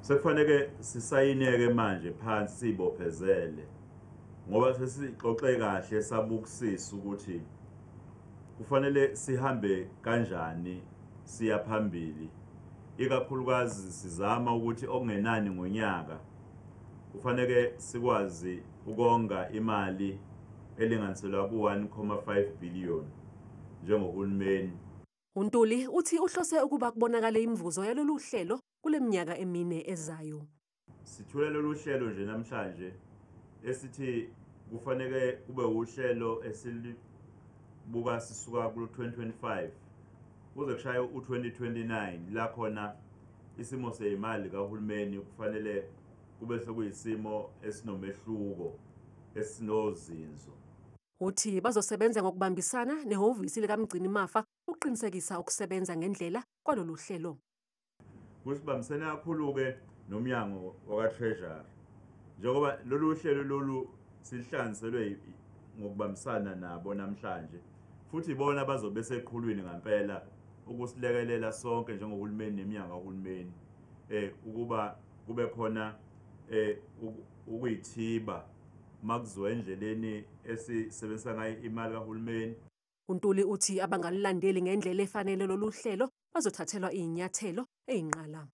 Sekufanele sisayineke manje phansi sibophezele ngoba sesixoxe kahle sabukisisa ukuthi kufanele sihambe kanjani siya phambili, ikakhulukazi sizama ukuthi okungenani ngonyaka kufanele sikwazi ukonga imali elinganiselwa ku-1.5 billion njengohulumeni. uNtuli uthi uhlose ukuba kubonakale imivuzo yalolu hlelo kule minyaka emine ezayo. Sithule lolu hlelo nje namhlanje esithi kufanele kube uhlelo esilibuka sisuka ku-2025 kuze kushaye u-2029 la khona isimo seyimali kahulumeni kufanele kube sekuyisimo esinomehluko esinozinzo. Uthi bazosebenza ngokubambisana nehhovisi likaMgcini Mafa ukuqinisekisa ukusebenza ngendlela kwalolu hlelo. Kusibambisene kakhulu-ke nomnyango waka-Treasury njengoba lolu hlelo lolu sihlanganiselwe ngokubambisana nabo namhlanje, futhi ibona bazobe seqhulwini ngempela ukusilekelela sonke njengohulumeni neminyango kahulumeni ukuba kube khona ukuyithiba makuziwa endleleni esisebenzisa ngayo imali kahulumeni. uNtuli uthi abangalilandeli ngendlela efanele lolu hlelo bazothathelwa inyathelo eyinqala.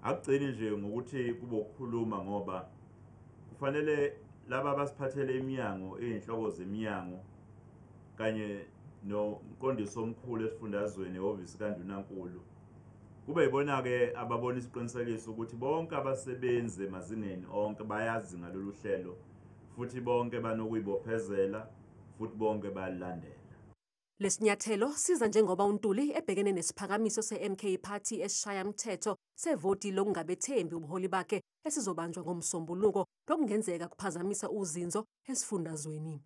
Akugcini nje ngokuthi kube ukukhuluma ngoba kufanele laba abasiphathele iminyango eyinhloko zeminyango kanye nomqondisi omkhulu esifundazweni ehhovisi kaNdunankulu kube yibona-ke ababona isiqinisekiso ukuthi bonke abasebenzi emazingeni onke bayazi ngalolu hlelo futhi bonke banokuyibophezela futhi bonke bayalandela. Lesinyathelo siza njengoba uNtuli ebhekene nesiphakamiso se-MK Party esishayamthetho sevoti lokungabethembi ubuholi bakhe esizobanjwa ngomsombuluko lokungenzeka kuphazamisa uzinzo esifundazweni.